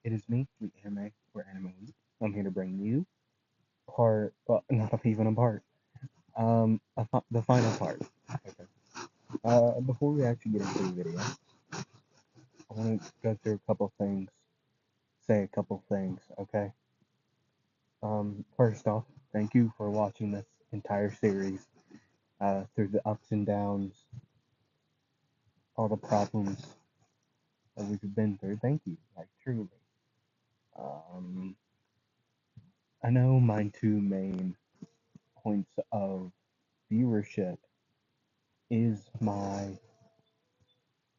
It is me, the anime or anime week. I'm here to bring you part, well, not even a part, the final part. Okay. Before we actually get into the video, I want to go through a couple things, say a couple things, okay? First off, thank you for watching this entire series, through the ups and downs, all the problems that we've been through. Thank you, like truly. Um, I know my two main points of viewership is my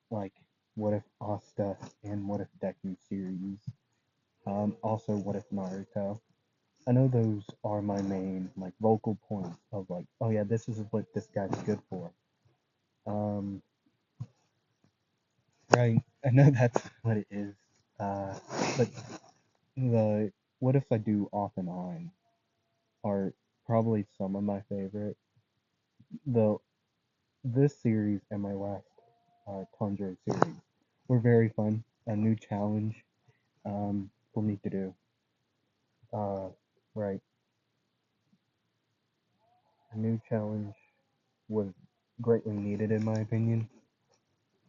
like what if Asta and what if Deku series. Also what if Naruto. I know those are my main like vocal points of like, oh yeah, this is what this guy's good for. Um, right. I know that's what it is. Uh, but the what if I do off and on are probably some of my favorite. Though this series and my last Tanjiro series were very fun. A new challenge for me to do. Uh, right. A new challenge was greatly needed in my opinion.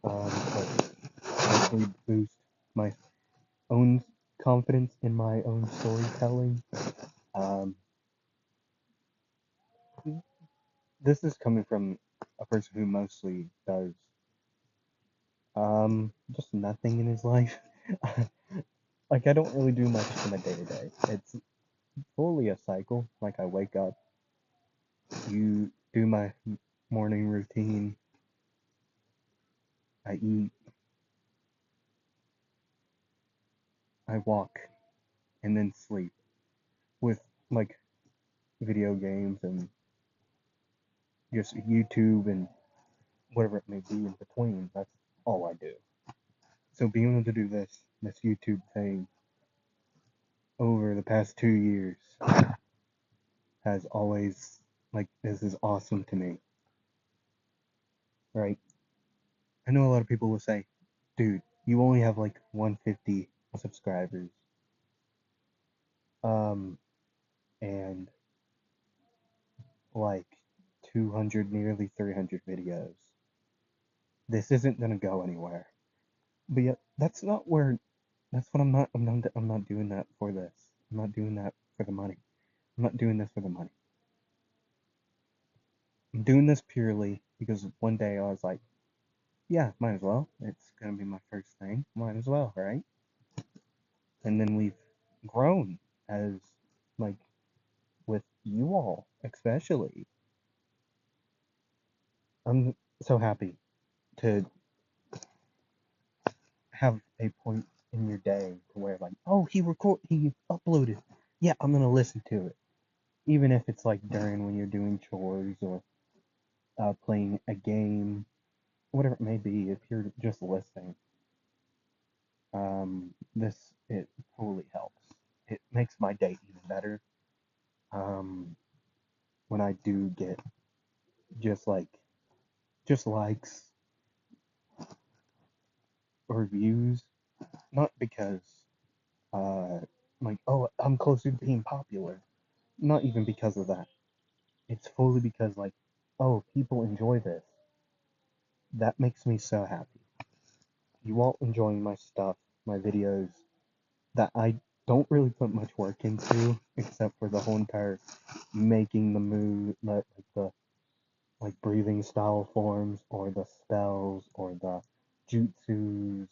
But actually boost my own confidence in my own storytelling. Um, this is coming from a person who mostly does just nothing in his life. Like I don't really do much in my day to day. It's fully a cycle. Like I wake up, you do my morning routine, I eat, I walk, and then sleep with like video games and just YouTube and whatever it may be in between. That's all I do. So being able to do this YouTube thing over the past 2 years has always like this is awesome to me, right? I know a lot of people will say, dude, you only have like 150 subscribers, um, and like 200, nearly 300 videos. This isn't gonna go anywhere. But yet, that's not where. That's what I'm not. I'm not doing that for this. I'm not doing that for the money. I'm not doing this for the money. I'm doing this purely because one day I was like, yeah, might as well. It's gonna be my first thing. Might as well, right? And then we've grown as like with you all, especially. I'm so happy to have a point in your day to where like, oh, he uploaded. Yeah, I'm gonna listen to it, even if it's like during when you're doing chores or playing a game, whatever it may be. If you're just listening, this it totally helps. It makes my day even better. Um, when I do get just like just likes or views, not because uh like oh I'm closer to being popular, not even because of that. It's fully because like oh people enjoy this. That makes me so happy. You all enjoying my stuff, my videos that I don't really put much work into, except for the whole entire making the move, like the like breathing style forms, or the spells, or the jutsus,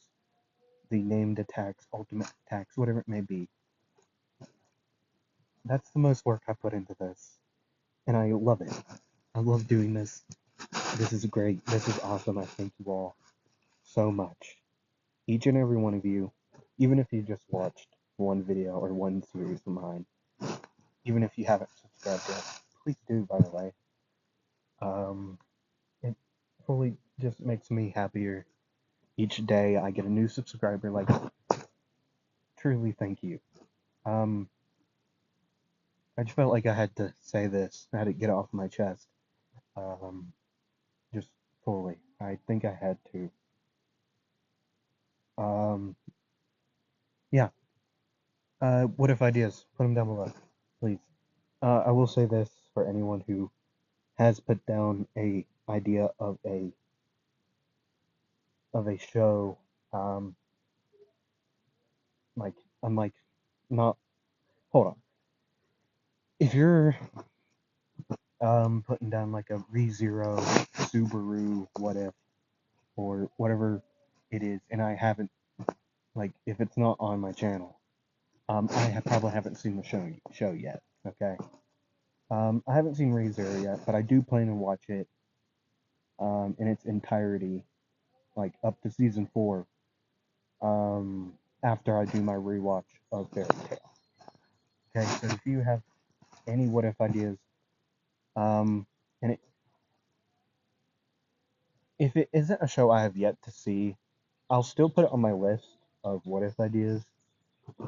the named attacks, ultimate attacks, whatever it may be. That's the most work I put into this, and I love it. I love doing this. This is great. This is awesome. I thank you all so much. Each and every one of you, even if you just watched one video or one series of mine, even if you haven't subscribed yet, please do, by the way. Um, it fully just makes me happier each day I get a new subscriber. Like, truly, thank you. Um, I just felt like I had to say this. I had to get it off my chest. Um, just fully. I think I had to. Um, yeah. What if ideas? Put them down below, please. I will say this for anyone who has put down a idea of a show. Um, like I'm like not. Hold on. If you're putting down like a ReZero Subaru what if or whatever it is, and I haven't like if it's not on my channel, probably haven't seen the show yet. Okay. I haven't seen ReZero yet, but I do plan to watch it in its entirety, like up to season 4. After I do my rewatch of Fairy Tail. Okay, so if you have any what if ideas, um, and if it isn't a show I have yet to see, I'll still put it on my list of what if ideas.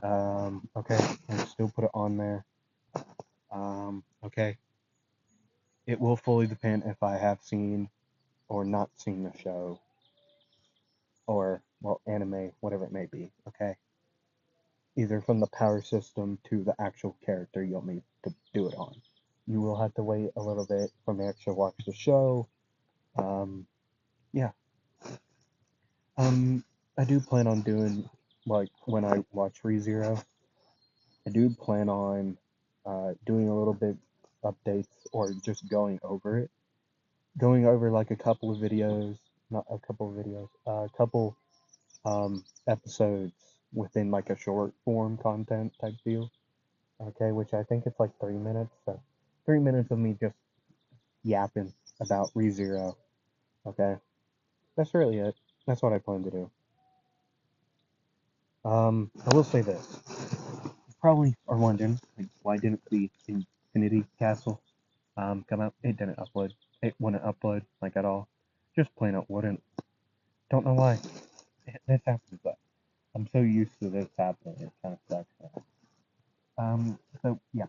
Okay, I'll still put it on there. Okay, it will fully depend if I have seen or not seen the show, or well, anime, whatever it may be. Okay, either from the power system to the actual character you want me to do it on. You will have to wait a little bit for me to actually watch the show. Yeah. Um, I do plan on doing like when I watch ReZero, I do plan on doing a little bit updates or just going over like a couple of videos, not a couple of videos, a couple episodes within like a short form content type deal. Okay, which I think it's like 3 minutes. So 3 minutes of me just yapping about ReZero. Okay, that's really it. That's what I plan to do. I will say this. You probably are wondering, like, why didn't the Infinity Castle come out? It didn't upload. It wouldn't upload, like, at all. Just plain out wouldn't. Don't know why. This happens, but I'm so used to this happening, it kind of sucks now. So, yeah.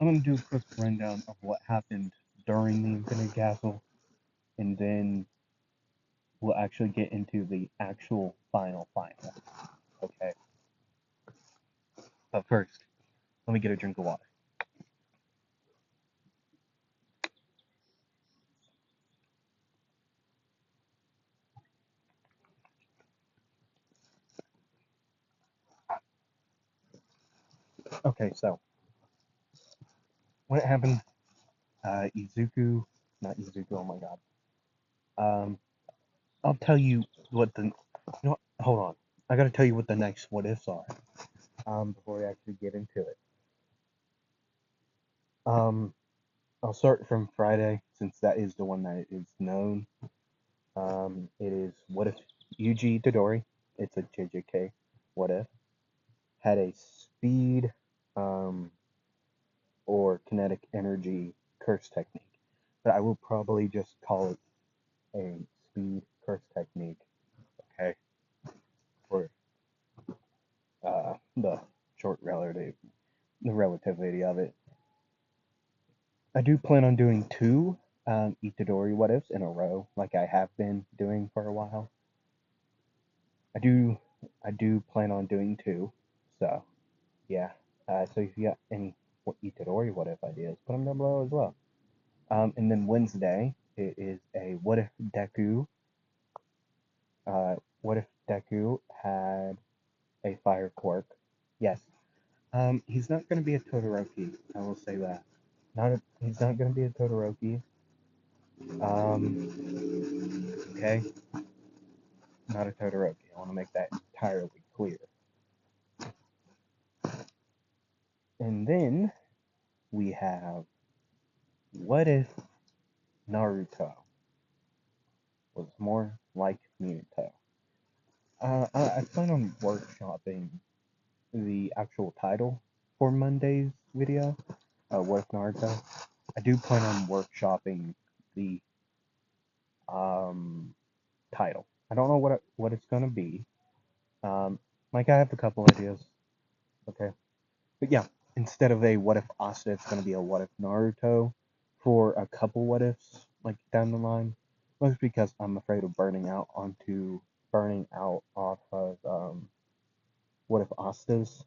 I'm going to do a quick rundown of what happened during the Infinity Castle, and then we'll actually get into the actual final. Okay? But first, let me get a drink of water. Okay, so, when it happened, Izuku, not Izuku, oh my god. Um, I'll tell you what the, you know what, hold on. I gotta tell you what the next what ifs are, before we actually get into it. Um, I'll start from Friday, since that is the one that is known. It is what if Yuji Todori, it's a JJK, what if, had a speed, um, or kinetic energy curse technique. But I will probably just call it a speed curse technique, okay, for the short the relativity of it. I do plan on doing two Itadori what ifs in a row, like I have been doing for a while. I do I do plan on doing two, so yeah. So if you got any Itadori what if ideas, put them down below as well. And then Wednesday it is a what if Deku had a fire quirk? Yes. He's not going to be a Todoroki. I will say that. He's not going to be a Todoroki. Okay, not a Todoroki. I want to make that entirely clear. And then we have, what if Naruto was more like Minato? I plan on workshopping the actual title for Monday's video. What if Naruto? I do plan on workshopping the um, title. I don't know what it's gonna be. Like I have a couple ideas. Okay, but yeah, instead of a what if Asta, it's gonna be a what if Naruto for a couple what ifs like down the line. Mostly because I'm afraid of burning out off of what if Astas.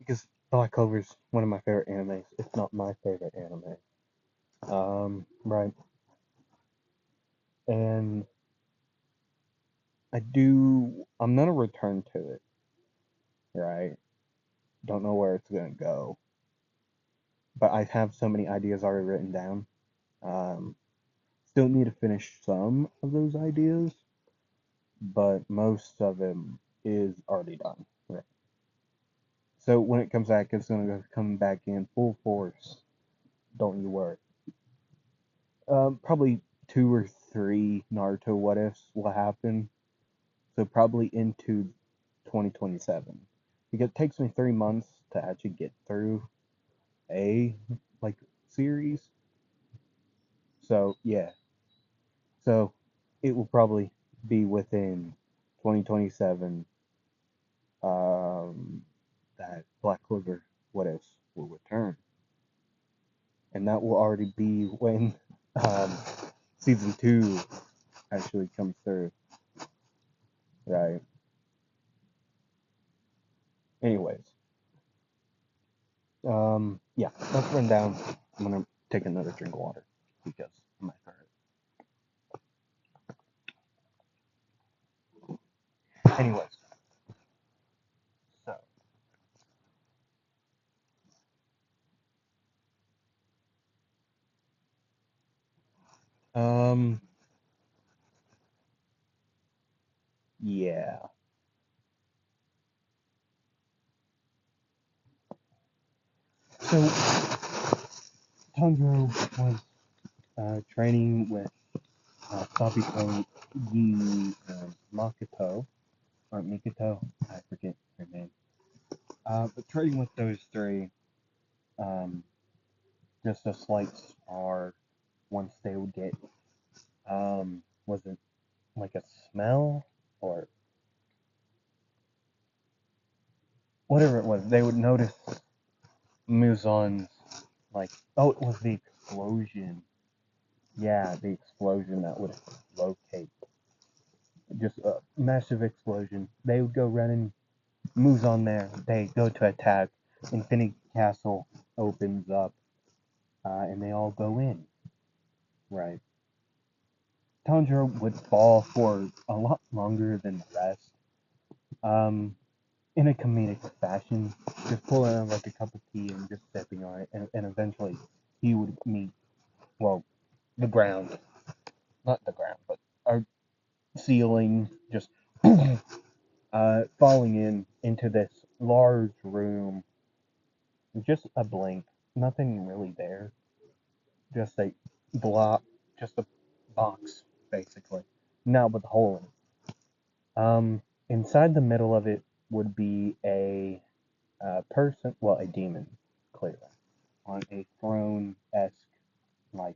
because Black Clover's one of my favorite animes, if not my favorite anime. Right. And I'm gonna return to it, right? Don't know where it's gonna go, but I have so many ideas already written down. Um, Still need to finish some of those ideas, but most of them is already done. Right. So when it comes back, it's gonna come back in full force. Don't you worry. Probably 2 or 3 Naruto what ifs will happen. So probably into 2027. Because it takes me 3 months to actually get through a like series. So yeah. So it will probably be within 2027 that Black Clover what ifs will return. And that will already be when um, season 2 actually comes through. Right. Anyways. Yeah, let's run down. I'm gonna take another drink of water because my throat. Anyways, so um, yeah. So Tanjiro was training with Sabito Yi Makoto or Mikoto. I forget her name. But training with those three, um, just a slight spar once they would get was it like a smell or whatever it was, they would notice Muzan's like, oh, it was the explosion. Yeah, the explosion that would locate. Just a massive explosion. They would go running, Muzan there. They go to attack. Infinity Castle opens up, and they all go in. Right. Tanjiro would fall for a lot longer than the rest. Um, in a comedic fashion, just pulling out like a cup of tea and just stepping on it, and eventually he would meet, well, the ground, not the ground, but our ceiling, just falling into this large room, just a blink, nothing really there, just a block, just a box, basically, now with a hole in it. Inside the middle of it would be a person, well, a demon, clearly, on a throne-esque, like,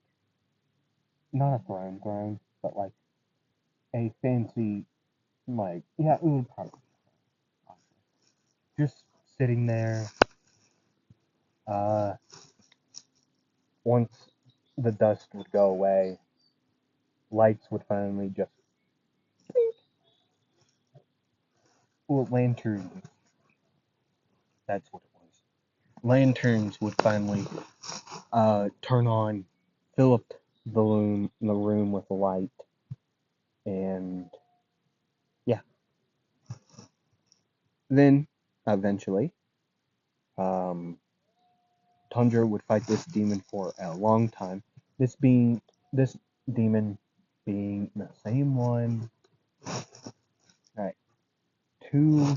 not a throne, but like a fancy, like, yeah, it would probably just sitting there. Uh, Once the dust would go away, lights would finally just, well, lanterns. That's what it was. Lanterns would finally turn on, fill up the room with light, and yeah. Then eventually, um, Tanjiro would fight this demon for a long time. This demon being the same one. Right, 2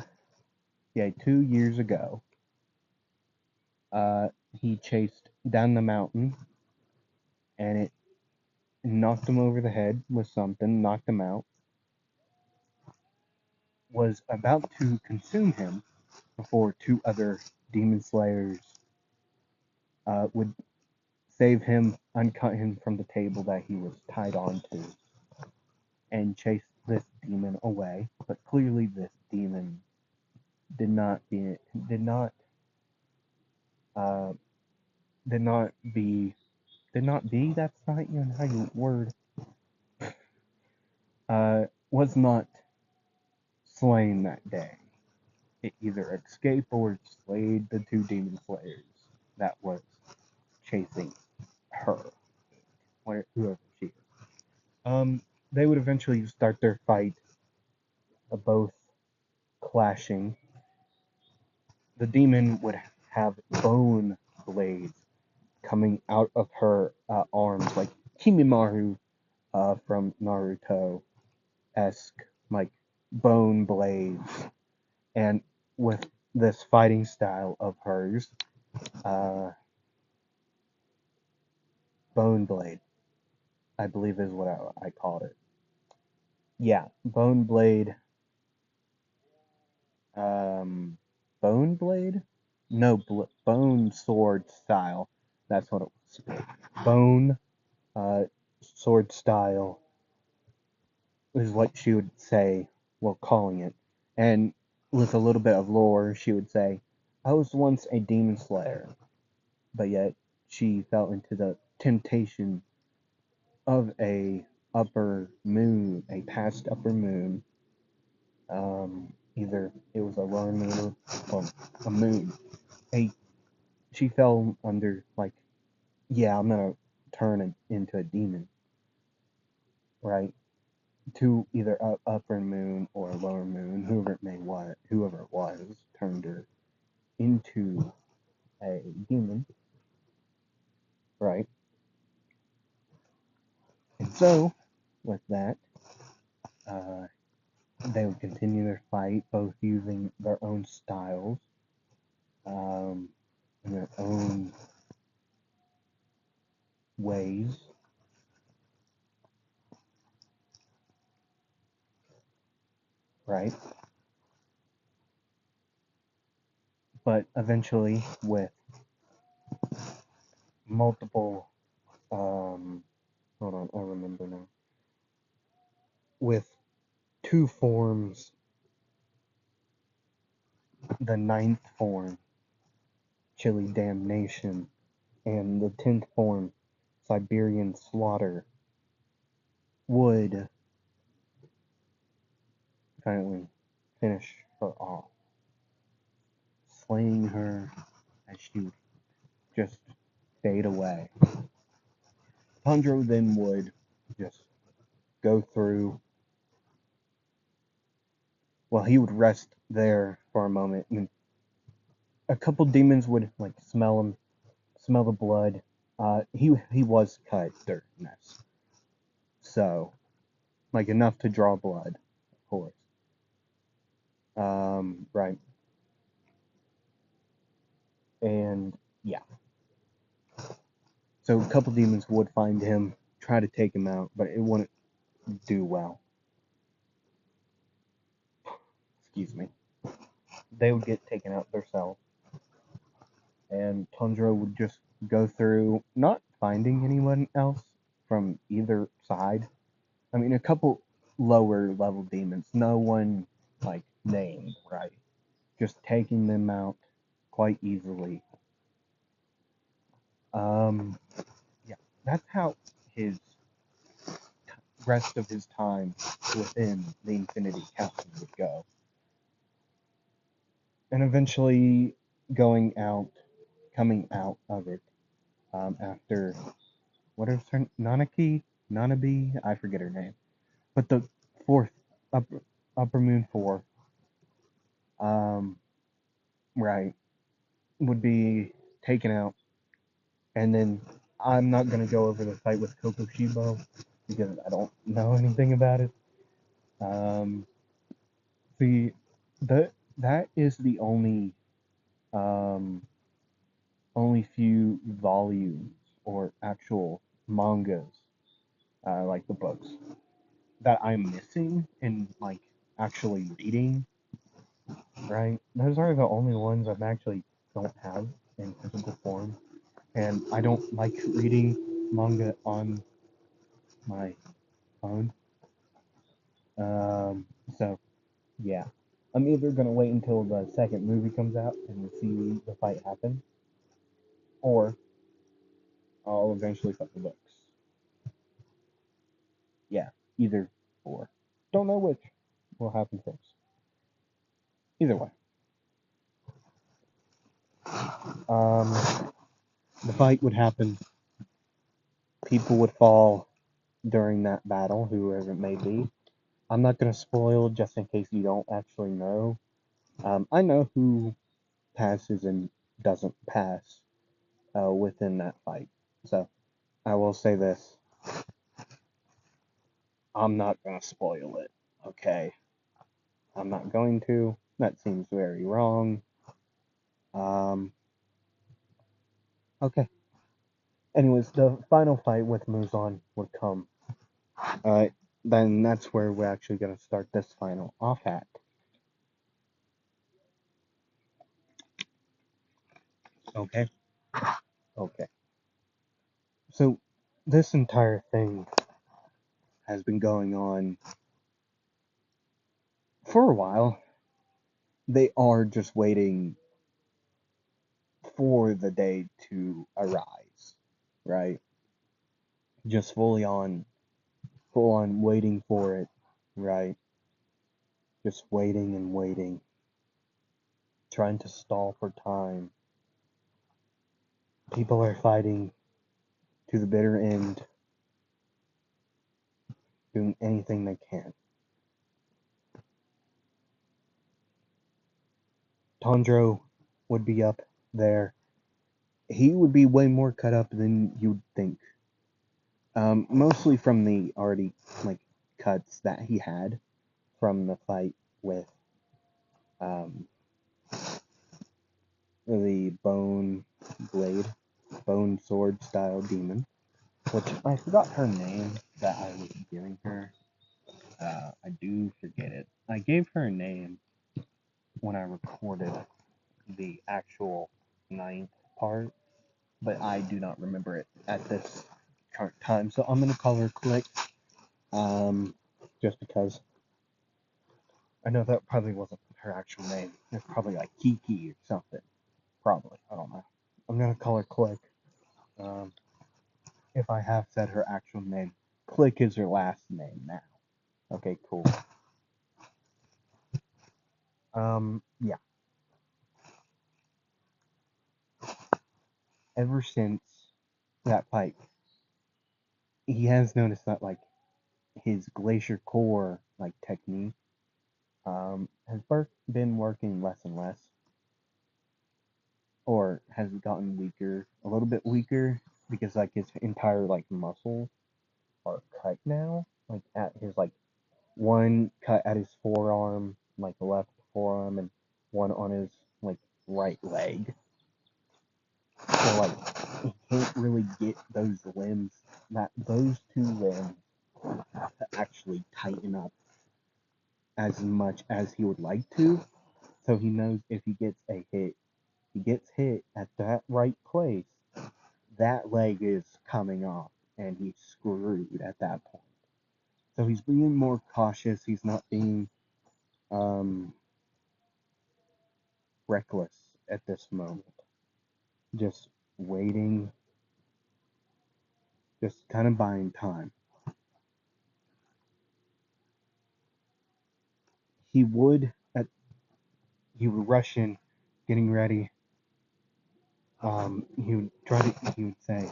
years ago, he chased down the mountain, and it knocked him over the head with something, knocked him out. Was about to consume him before 2 other demon slayers would save him, uncut him from the table that he was tied onto, and chase this demon away. But clearly, this demon did not be did not uh, did not be did not be. That's not even how you word. Was not slain that day. it either escaped or slayed the two demon slayers that was chasing her, whoever she is. They would eventually start their fight, both clashing. The demon would have bone blades coming out of her arms, like Kimimaru from Naruto esque, like bone blades. And with this fighting style of hers, uh, bone blade, I believe is what I called it. Yeah, bone blade. Um, bone blade? No, bone sword style. That's what it was. Bone sword style is what she would say while calling it. And with a little bit of lore, she would say, I was once a demon slayer, but yet she fell into the temptation of a past upper moon. Either it was a lunar moon or a moon. A She fell under, like, yeah, I'm gonna turn it into a demon, right? To either upper moon or lower moon, whoever it was, turned her into a demon, right? And so, with that, uh, they would continue their fight, both using their own styles, um, and their own ways, right? But eventually, with multiple, hold on, I remember now. With two forms, the ninth form, Chili Damnation, and the 10th form, Siberian Slaughter, would finally finish her off, slaying her as she would just fade away. Tanjiro then would just go through, well, he would rest there for a moment, and a couple demons would, like, smell him, smell the blood. He was cut during this, so, like, enough to draw blood, of course. Right. And yeah. So a couple demons would find him, try to take him out, but it wouldn't do well. Excuse me. They would get taken out themselves. And Tundra would just go through, not finding anyone else from either side. I mean, a couple lower level demons, no one, like, named, right? Just taking them out quite easily. Yeah, that's how his rest of his time within the Infinity Castle would go. And eventually coming out of it, after, what is her, Nanabi? I forget her name. But the fourth, upper moon 4, um, right, would be taken out. And then I'm not going to go over the fight with Kokoshibo because I don't know anything about it. The that is the um, only few volumes or actual mangas, like the books, that I'm missing and, like, actually reading, right? Those are the only ones I actually don't have in physical form, and I don't like reading manga on my phone. So yeah, I'm either gonna wait until the second movie comes out and see the fight happen, or I'll eventually cut the books. Yeah, either or. Don't know which will happen first. Either way. Um, the fight would happen. People would fall during that battle, whoever it may be. I'm not going to spoil just in case you don't actually know. I know who passes and doesn't pass within that fight. So I will say this. I'm not going to spoil it. Okay. I'm not going to. That seems very wrong. Um, okay. Anyways, the final fight with Muzan would come. Uh, then that's where we're actually going to start this final off at. Okay? Okay. So, this entire thing has been going on for a while. They are just waiting for the day to arise, right? Just full on waiting for it, right? Just waiting and waiting, trying to stall for time. People are fighting to the bitter end, doing anything they can. Tanjiro would be up there. He would be way more cut up than you'd think. Mostly from the already like cuts that he had from the fight with um, the bone sword style demon, which I forgot her name that I was giving her. I do forget it. I gave her a name when I recorded the actual ninth part, but I do not remember it at this current time. So I'm gonna call her Click, just because I know that probably wasn't her actual name. It's probably like Kiki or something. Probably. I don't know. I'm gonna call her Click. Um, if I have said her actual name. Click is her last name now. Okay, cool. Yeah. Ever since that fight, he has noticed that like his glacier core like technique has been working less and less, or has gotten weaker, a little bit weaker, because like his entire like muscles are cut now, like at his like one cut at his forearm, like the left forearm, and one on his like right leg. So like he can't really get those two limbs to actually tighten up as much as he would like to. So he knows if he gets hit at that right place, that leg is coming off and he's screwed at that point. So he's being more cautious. He's not being um, reckless at this moment. Just waiting, just kind of buying time. He would at he would rush in, getting ready. He would say,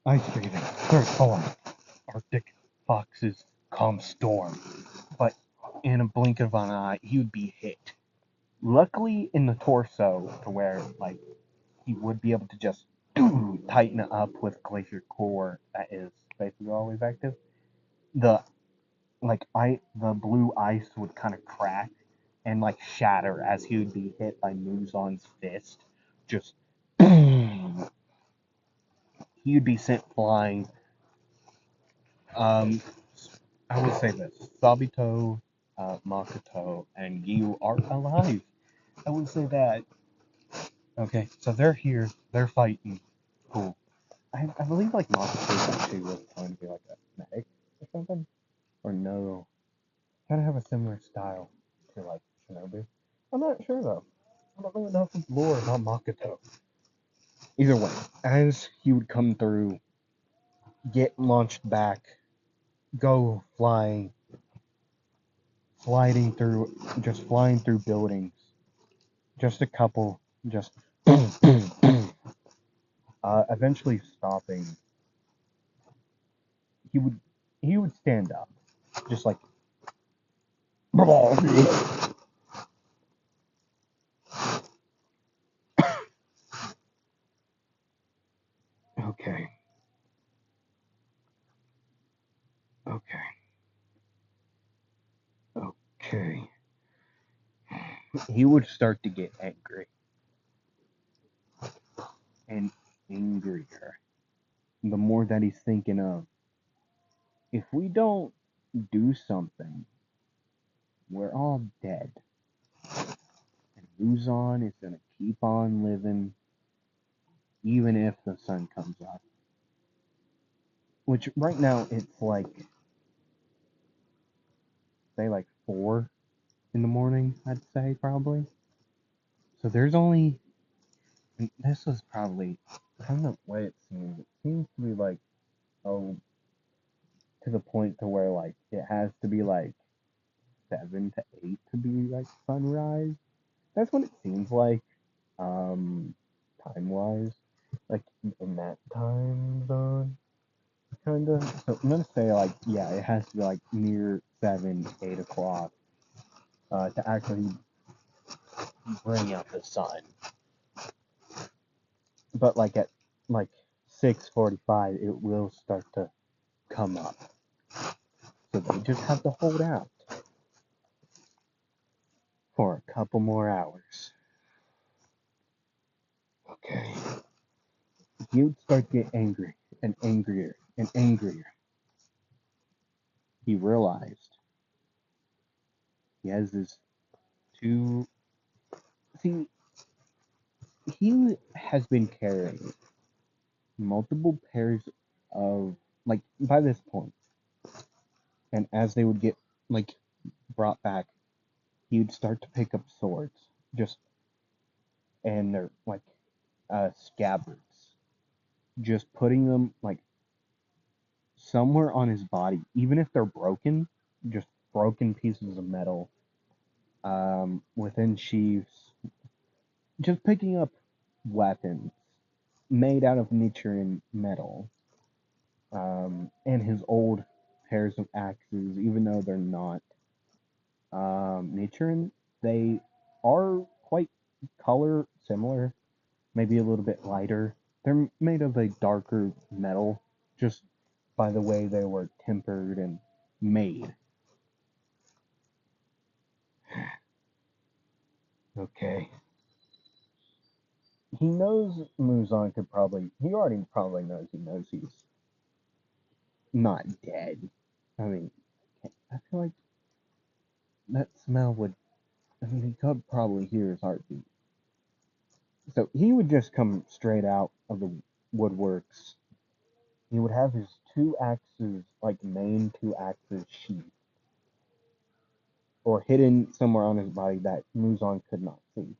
"Ice breathing, third form, Arctic foxes, calm storm." But in a blink of an eye, he would be hit. Luckily, in the torso, to where like he would be able to just tighten it up with glacier core. That is basically always active. The the blue ice would kind of crack and like shatter as he would be hit by Muzan's fist. Just he would be sent flying. Um, I will say this: Sabito, Makoto, and you are alive. I would say that. Okay, so they're here. They're fighting. Cool. I believe like Makoto actually was trying to be like a medic or something. Or no, kind of have a similar style to like Shinobu. I'm not sure though. I don't know enough of lore about Makoto. Either way, as he would come through, get launched back, go flying, sliding through, just flying through buildings. Just a couple, just Eventually stopping, he would he would stand up, just like okay, okay, okay. He would start to get angry and angrier the more that he's thinking of, if we don't do something, we're all dead. And Luzon is gonna keep on living even if the sun comes up. Which right now it's like, say, like 4 in the morning, I'd say, probably. So there's only, and this was probably, from the way it seems to be like, oh, to the point to where like it has to be like 7 to 8 to be like sunrise. That's what it seems like, um, time wise, like in that time zone, kind of. So I'm gonna say like, yeah, it has to be like near 7, 8 o'clock, to actually bring out the sun. But like at like 6:45, it will start to come up. So they just have to hold out for a couple more hours. Okay. He would start to get angry and angrier and angrier. He realized he has his two. See, he has been carrying multiple pairs of, like, by this point, and as they would get, like, brought back, he would start to pick up swords, just, and they're, like, scabbards, just putting them, like, somewhere on his body, even if they're broken, just broken pieces of metal, within sheaths, just picking up weapons made out of nature and metal, and his old pairs of axes, even though they're not nature and they are quite color similar, maybe a little bit lighter. They're made of a darker metal, just by the way they were tempered and made. Okay. He knows Muzan could probably, he already probably knows he's not dead. I mean, I feel like that smell would, I mean, he could probably hear his heartbeat. So he would just come straight out of the woodworks. He would have his two axes, like main two axes sheathed, or hidden somewhere on his body that Muzan could not see.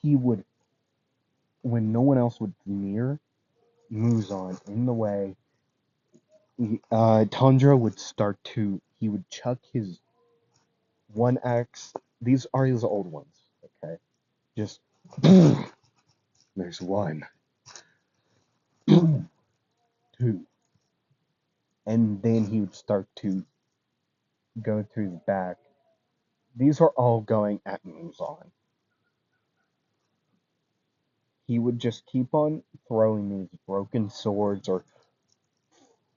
He would, when no one else would near Muzan in the way, Tanjiro would start to, he would chuck his one axe. These are his old ones, okay? Just, there's one, two. And then he would start to go through the back. These are all going at Muzan. He would just keep on throwing these broken swords or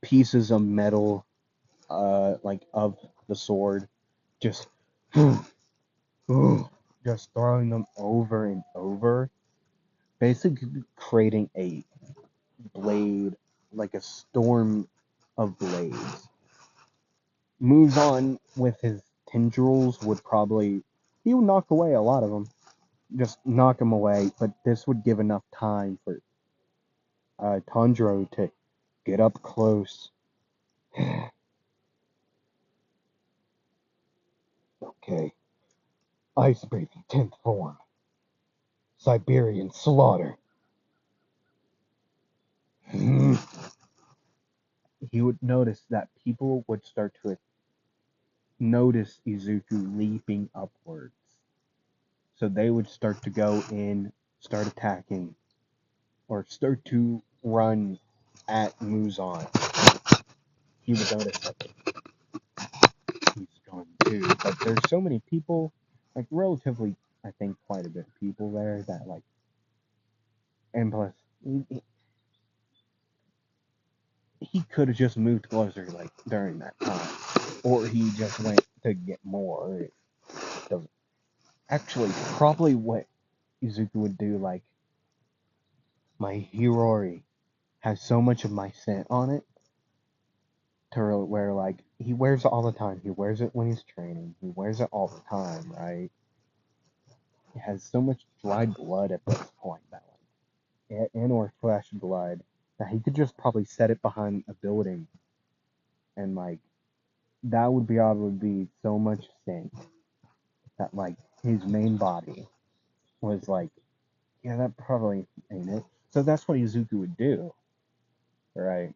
pieces of metal, like of the sword, just, just throwing them over and over, basically creating a blade, like a storm of blades. Moves on with his tendrils would probably, he would knock away a lot of them, just knock them away, but this would give enough time for Tanjiro to get up close. Okay. Ice breathing 10th form. Siberian slaughter. He would notice that people would start to notice Izuku leaping upwards. So they would start to go in, start attacking, or start to run at Muzan. He would notice that he's gone too. But there's so many people, like relatively, I think quite a bit of people there that like, and plus, he could have just moved closer like during that time, or he just went to get more. It doesn't actually probably what Izuku would do. Like my Hirori has so much of my scent on it to where like he wears it all the time. He wears it when he's training. He wears it all the time, right? He has so much dried blood at this point that like and or fresh blood that he could just probably set it behind a building and like that would be able to be so much scent that like his main body was like, yeah, that probably ain't it. So that's what Izuku would do, right?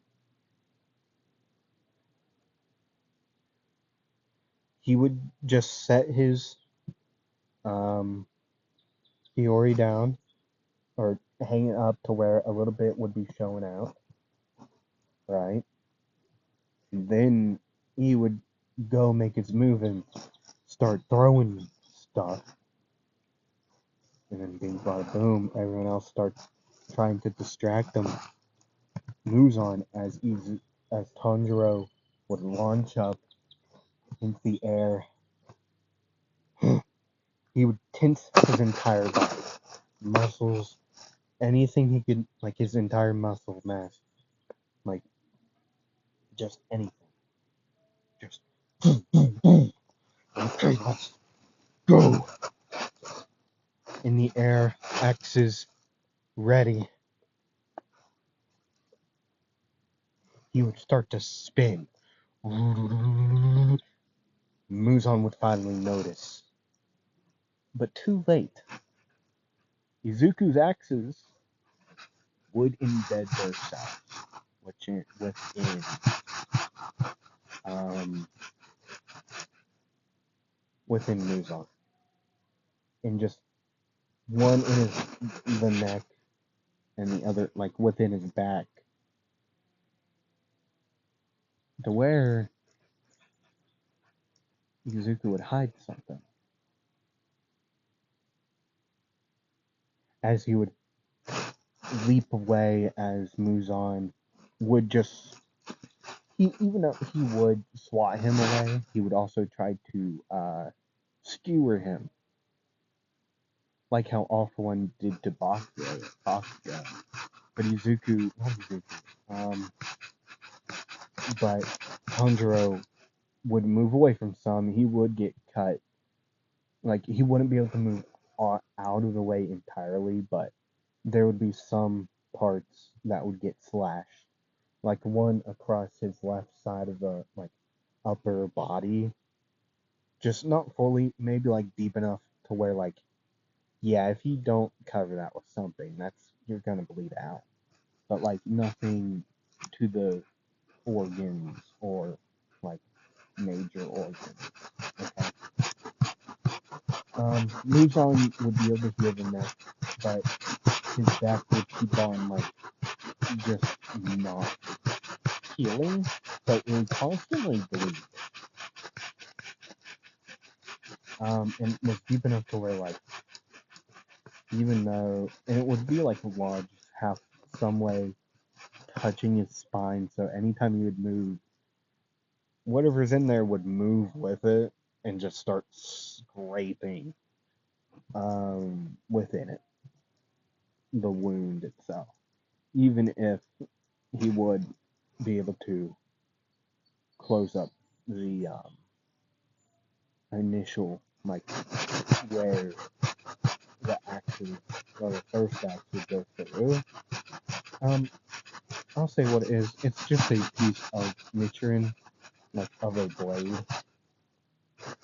He would just set his um Fiori down or hang it up to where a little bit would be showing out, right? And then he would go make his move and start throwing stuff. And then bing bada boom, everyone else starts trying to distract him. Moves on as Tanjiro would launch up into the air. He would tense his entire body, muscles, anything he could, like his entire muscle mass, like just anything. Just boom, boom, boom. Okay, let's go. In the air, axes ready. He would start to spin. Muzan would finally notice. But too late. Izuku's axes would embed themselves within um, within Muzan. And just one in the neck and the other like within his back. To where Izuku would hide something. As he would leap away as Muzan would just even though he would swat him away, he would also try to skewer him. Like how Alpha One did to Bakugo. But Izuku, not Izuku, but Tanjiro would move away from some. He would get cut. Like, he wouldn't be able to move out of the way entirely, but there would be some parts that would get slashed. Like one across his left side of the like upper body. Just not fully, maybe like deep enough to where like, yeah, if you don't cover that with something, you're gonna bleed out. But like nothing to the organs or like major organs. Okay. Muzan would be able to heal the neck, but his back would keep on like just not healing, so it would constantly bleed. And it was deep enough to where like even though and it would be like lodged half some way touching his spine, so anytime he would move, whatever's in there would move with it and just start scraping within it, the wound itself. Even if he would be able to close up the initial, like, where the axis, or the first axis goes through. I'll say what it is. It's just a piece of Nichiren, like, of a blade.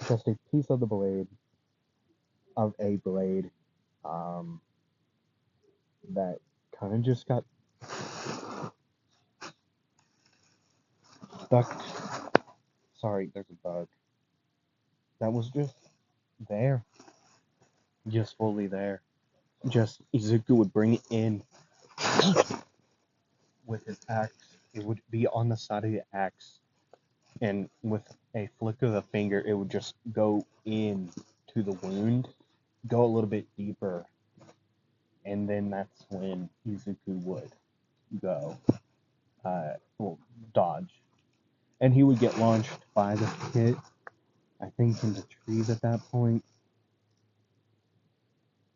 Just a piece of the blade, um, that kind of just got stuck. Sorry, there's a bug. That was just there. just fully there. Just Izuku would bring it in with his axe. It would be on the side of the axe, and with a flick of the finger, it would just go in to the wound, go a little bit deeper, and then that's when Izuku would go, well, dodge, and he would get launched by the pit, I think, into trees at that point.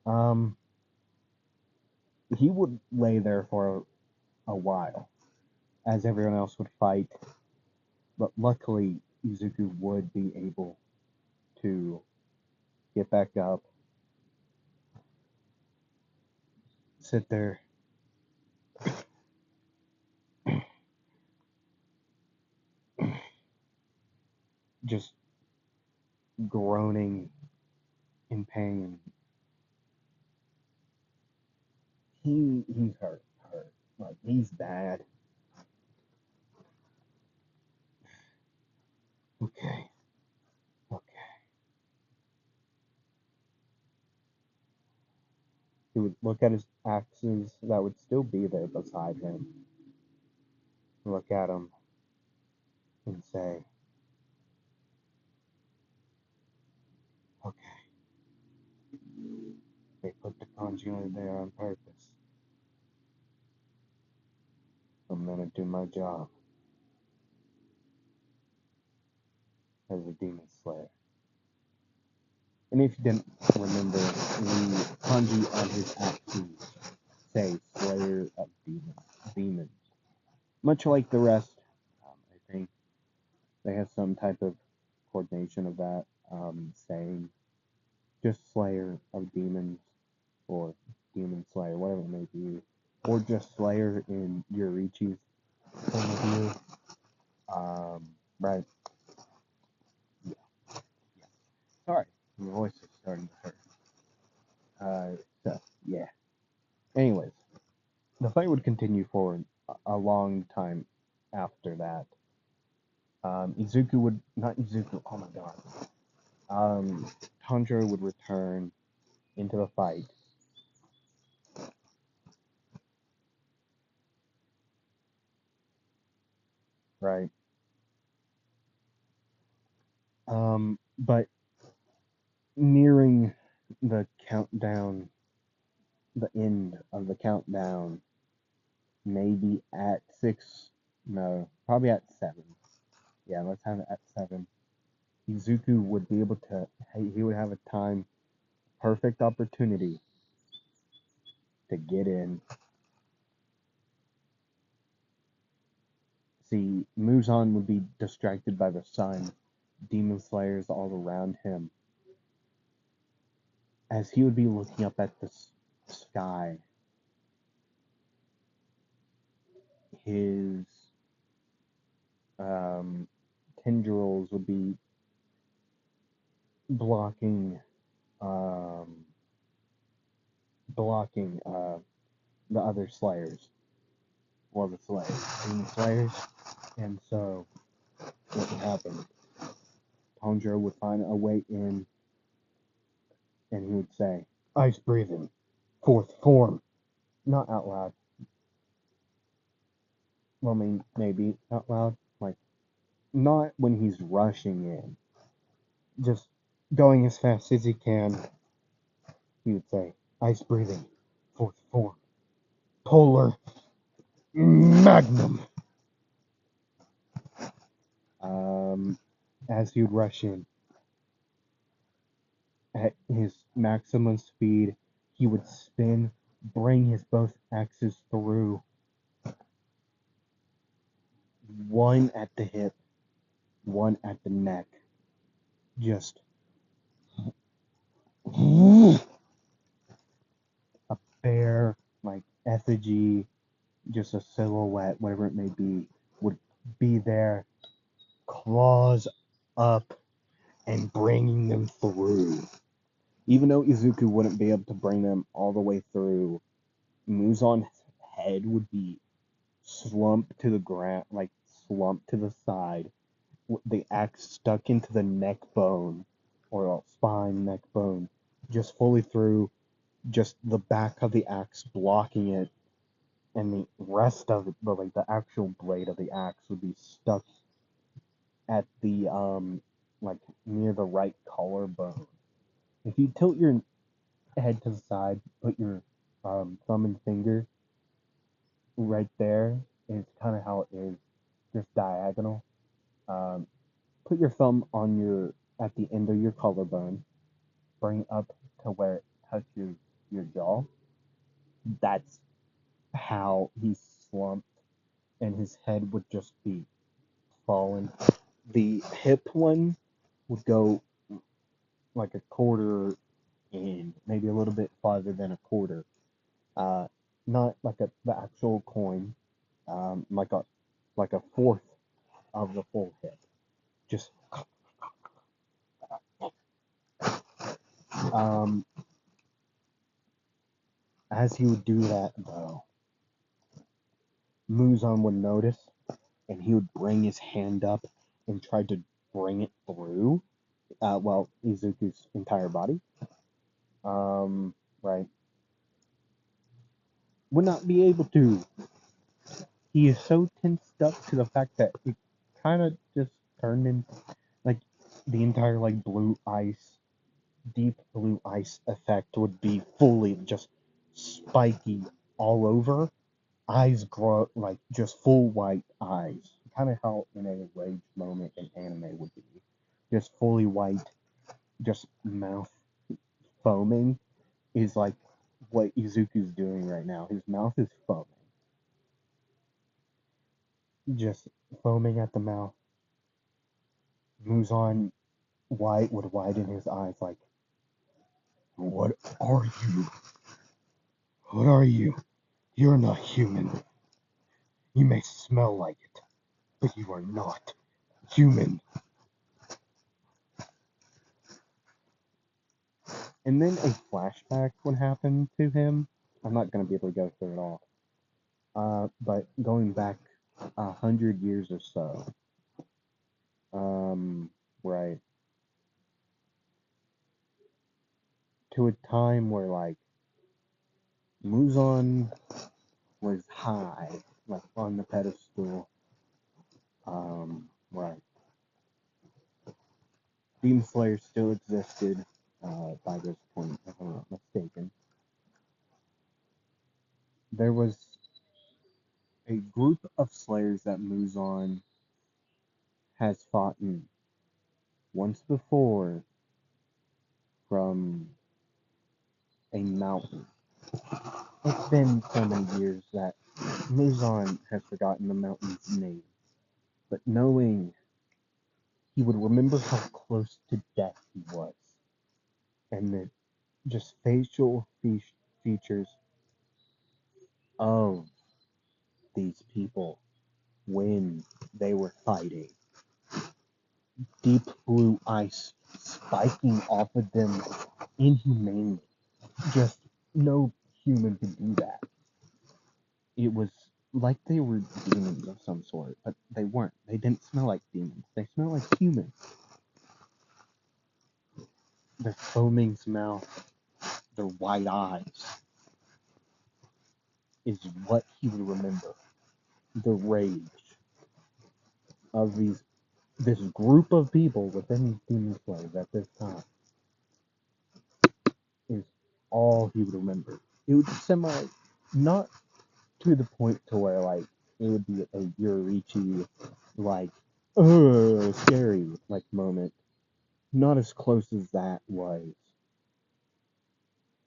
Um, he would lay there for a while, as everyone else would fight, but luckily Izuku would be able to get back up, sit there, just groaning in pain. He's hurt. Like, he's bad. Okay, okay. He would look at his axes that would still be there beside him, look at them, and say, okay, they put the conjurer there on purpose. I'm gonna do my job as a demon slayer. And if you didn't remember, the kanji on his axes say Slayer of Demons. Much like the rest, I think they have some type of coordination of that saying, just Slayer of Demons, or Demon Slayer, whatever it may be, or just Slayer in Yorichi's point of view. Right. Yeah. Yeah. Sorry, my voice is starting to hurt. So, yeah. Anyways, the fight would continue for a long time after that. Izuku would, not Izuku, oh my god. Tanjiro would return into the fight. Right. But nearing the countdown, the end of the countdown, maybe at 6, no, probably at 7. Yeah, let's have it at 7. Izuku would be able to, he would have a time, perfect opportunity to get in. See, Muzan would be distracted by the sun, demon slayers all around him, as he would be looking up at the sky. His tendrils would be blocking um, the other slayers, well, the demon slayers, and so what would happen? Tanjiro would find a way in, and he would say, "Ice breathing, fourth form," not out loud. Well, I mean, maybe out loud, like not when he's rushing in, just going as fast as he can. He would say, "Ice breathing, fourth form, polar magnum." As he would rush in at his maximum speed, he would spin, bring his both axes through, one at the hip, one at the neck, just a bare, like, effigy, just a silhouette, whatever it may be, would be there, claws up, and bringing them through. Even though Izuku wouldn't be able to bring them all the way through, Muzan's head would be slumped to the ground, like slumped to the side, the axe stuck into the neck bone, or spine, neck bone, just fully through, just the back of the axe blocking it, and the rest of it, but like the actual blade of the axe would be stuck at the like near the right collarbone. If you tilt your head to the side, put your thumb and finger right there, is kind of how it is, just diagonal. Um, Put your thumb on your at the end of your collarbone, bring it up to where it touches your jaw. That's how he's slumped, and his head would just be fallen. The hip one would go like a quarter in, maybe a little bit farther than a quarter. Uh, Not like the actual coin, like a fourth of the full hip. Just um, as he would do that though, Muzan would notice, and he would bring his hand up and try to bring it through. Izuku's entire body. Right. Would not be able to. He is so tensed up to the fact that it kind of just turned in like the entire like blue ice, deep blue ice effect would be fully just spiky all over. Eyes grow like just full white eyes, kind of how in a rage moment in anime would be, just fully white, just mouth foaming is like what Izuku's doing right now. His mouth is foaming, just foaming at the mouth. Muzan White would widen his eyes like, "What are you? What are you? You're not human. You may smell like it, but you are not human." And then a flashback would happen to him. I'm not going to be able to go through it all. But going back 100 years or so, right, to a time where like Muzan was high, like on the pedestal. Right. Demon Slayer still existed by this point, if I'm not mistaken. There was a group of Slayers that Muzan has fought in once before from a mountain. It's been so many years that Muzan has forgotten the mountain's name, but knowing he would remember how close to death he was, and the just facial features of these people when they were fighting. Deep blue ice spiking off of them inhumanely. Just no human could do that. It was like they were demons of some sort, but they weren't. They didn't smell like demons. They smelled like humans. Their foaming mouth, their wide eyes, is what he would remember. The rage of this group of people within these demon slayers at this time is all he would remember. It would not to the point to where like it would be a Yorichi like scary like moment. Not as close as that was,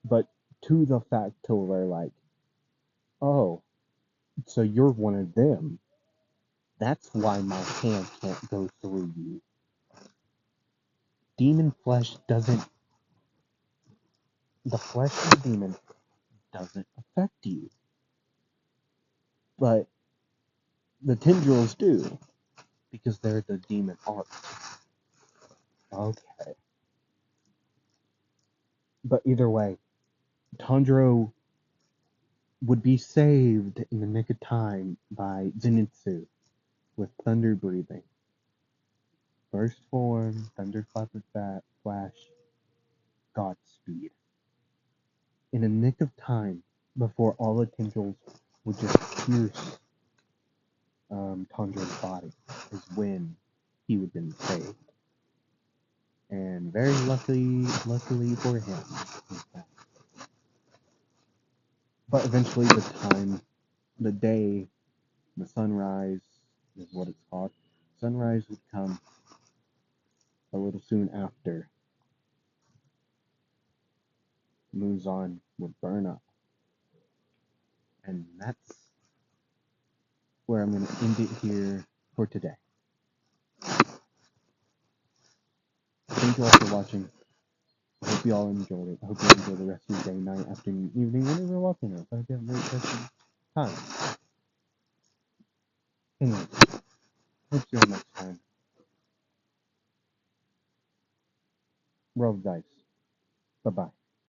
but to the fact to where like, oh, so you're one of them. That's why my hand can't go through you. Demon flesh doesn't. The flesh of the demon doesn't affect you, but the tendrils do because they're the demon art. Okay, but either way, Tanjiro would be saved in the nick of time by Zenitsu with thunder breathing. First form, thunderclap of that flash, Godspeed. speed. In a nick of time, before all the tendrils would just pierce Tanjiro's body, is when he would have been saved. And very luckily for him, but eventually the day, the sunrise is what it's called. Sunrise would come a little soon after. Muzan would burn up. And that's where I'm going to end it here for today. Thank you all for watching. I hope you all enjoyed it. I hope you enjoy the rest of your day, night, afternoon, evening, whenever you're watching it. I hope you have a great rest of time. Anyway, hope to see you next time. Roll the dice. Bye-bye.